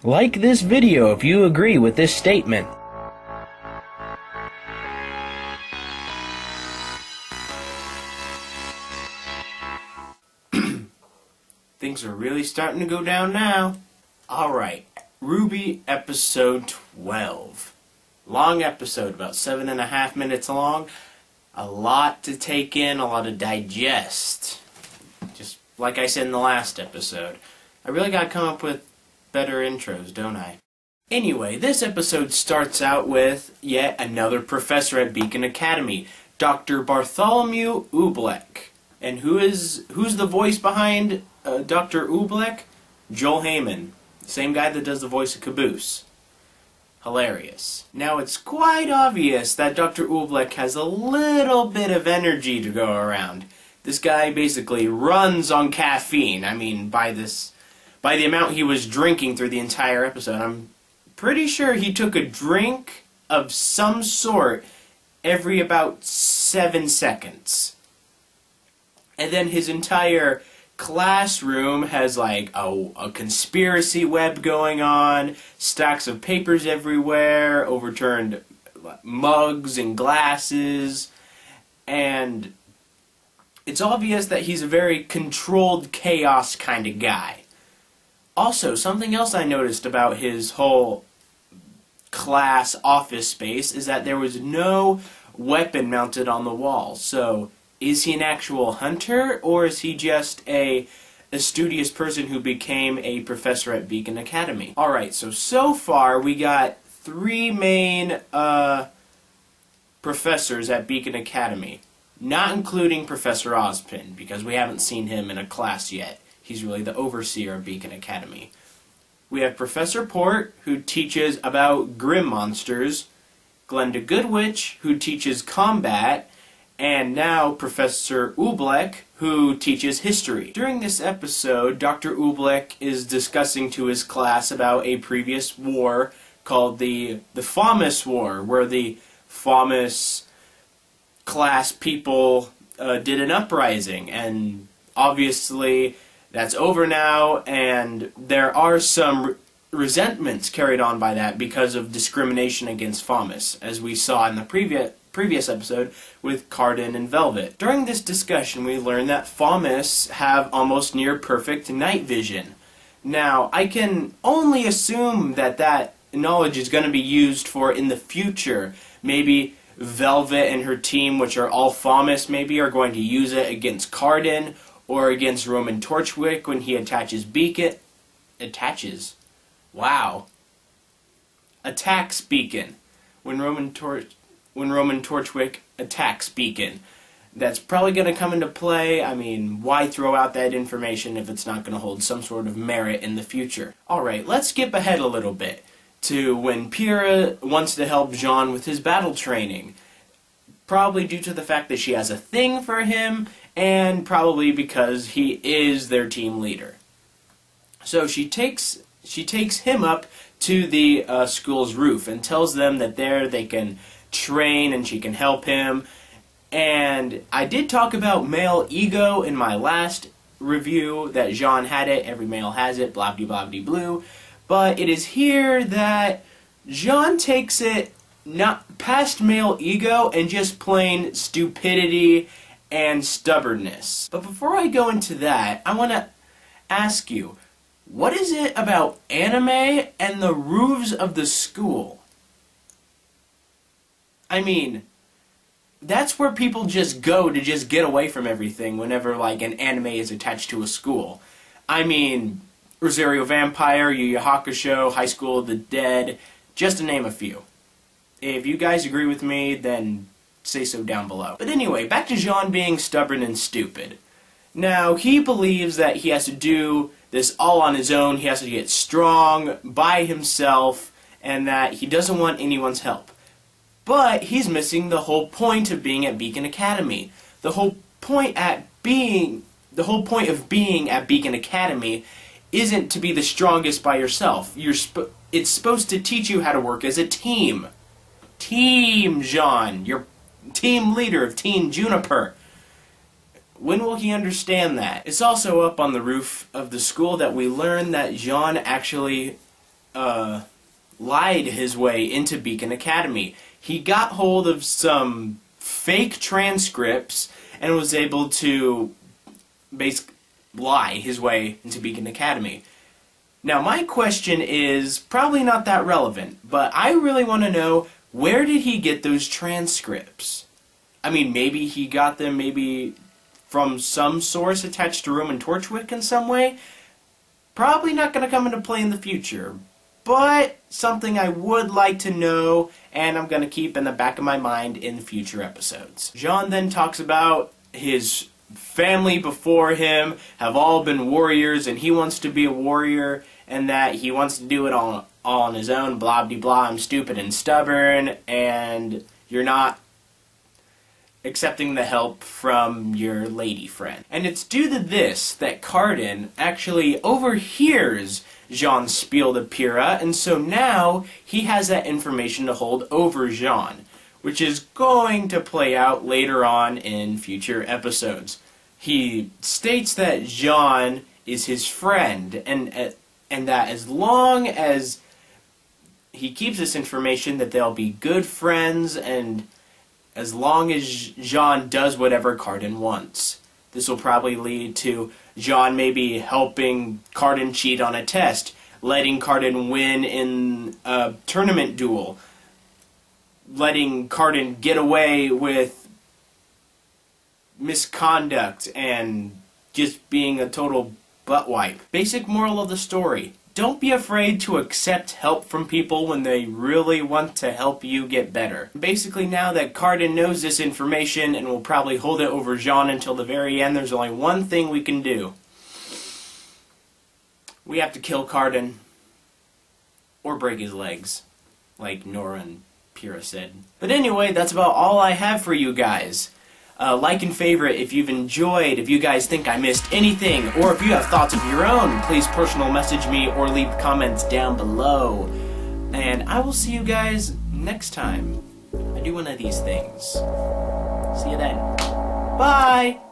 Like this video if you agree with this statement. Things are really starting to go down now. Alright, RWBY episode 12. Long episode, about 7.5 minutes long. A lot to take in, a lot to digest. Just like I said in the last episode. I really gotta come up with better intros, don't I? Anyway, this episode starts out with yet another professor at Beacon Academy, Dr. Bartholomew Oobleck. And who's the voice behind Dr. Oobleck? Joel Heyman, the same guy that does the voice of Caboose. Hilarious. Now it's quite obvious that Dr. Oobleck has a little bit of energy to go around. This guy basically runs on caffeine. I mean, by the amount he was drinking through the entire episode, I'm pretty sure he took a drink of some sort every about 7 seconds. And then his entire classroom has like a conspiracy web going on, stacks of papers everywhere, overturned mugs and glasses, and it's obvious that he's a very controlled chaos kind of guy. Also, something else I noticed about his whole class office space is that there was no weapon mounted on the wall. So is he an actual hunter, or is he just a studious person who became a professor at Beacon Academy? Alright, so far we got 3 main professors at Beacon Academy, not including Professor Ozpin, because we haven't seen him in a class yet. He's really the overseer of Beacon Academy. We have Professor Port, who teaches about grim monsters, Glenda Goodwitch, who teaches combat, and now Professor Oobleck, who teaches history. During this episode, Dr. Oobleck is discussing to his class about a previous war called the Fomus War, where the Fomus class people did an uprising, and obviously that's over now, and there are some resentments carried on by that because of discrimination against Fomus, as we saw in the previous episode with Cardin and Velvet. During this discussion, we learn that Fomus have almost near perfect night vision. Now, I can only assume that that knowledge is going to be used for in the future. Maybe Velvet and her team, which are all Fomus, maybe are going to use it against Cardin or against Roman Torchwick when he attaches Beacon. Attaches? Wow. Attacks Beacon. When Roman Torchwick attacks Beacon. That's probably going to come into play. I mean, why throw out that information if it's not going to hold some sort of merit in the future? Alright, let's skip ahead a little bit to when Pyrrha wants to help Jaune with his battle training. Probably due to the fact that she has a thing for him, and probably because he is their team leader. So she takes him up to the school's roof and tells them that there they can train and she can help him. And I did talk about male ego in my last review, that Jaune had it, every male has it, blah blah blah blue. But it is here that Jaune takes it not past male ego and just plain stupidity and stubbornness. But before I go into that, I want to ask you, what is it about anime and the roofs of the school? I mean, that's where people just go to just get away from everything whenever like an anime is attached to a school. I mean, Rosario Vampire, Yu Yu Hakusho, High School of the Dead, just to name a few. If you guys agree with me, then say so down below. But anyway, back to Jaune being stubborn and stupid. Now, he believes that he has to do this all on his own, he has to get strong by himself, and that he doesn't want anyone's help. But he's missing the whole point of being at Beacon Academy. The whole point of being at Beacon Academy isn't to be the strongest by yourself. It's supposed to teach you how to work as a team. Team Jaune, your team leader of Team Juniper. When will he understand that? It's also up on the roof of the school that we learn that Jaune actually lied his way into Beacon Academy. He got hold of some fake transcripts and was able to basically lie his way into Beacon Academy. Now, my question is probably not that relevant, but I really want to know, where did he get those transcripts? I mean, maybe he got them maybe from some source attached to Roman Torchwick in some way. Probably not going to come into play in the future, but something I would like to know, and I'm going to keep in the back of my mind in future episodes. Jaune then talks about his family before him have all been warriors, and he wants to be a warrior, and that he wants to do it all on his own, blah blah blah, I'm stupid and stubborn, and you're not accepting the help from your lady friend. And it's due to this that Cardan actually overhears Jaune's spiel to Pyrrha, and so now he has that information to hold over Jaune, which is going to play out later on in future episodes. He states that Jaune is his friend, and that as long as he keeps this information, that they'll be good friends, and as long as Jaune does whatever Cardan wants. This will probably lead to Jaune maybe helping Cardan cheat on a test, letting Cardan win in a tournament duel, letting Cardan get away with misconduct, and just being a total butt wipe. Basic moral of the story: don't be afraid to accept help from people when they really want to help you get better. Basically, now that Cardan knows this information and will probably hold it over Jaune until the very end, there's only one thing we can do. We have to kill Cardan, or break his legs, like Nora and Pyrrha said. But anyway, that's about all I have for you guys. Like and favorite if you've enjoyed. If you guys think I missed anything, or if you have thoughts of your own, please personal message me or leave comments down below. And I will see you guys next time I do one of these things. See you then. Bye!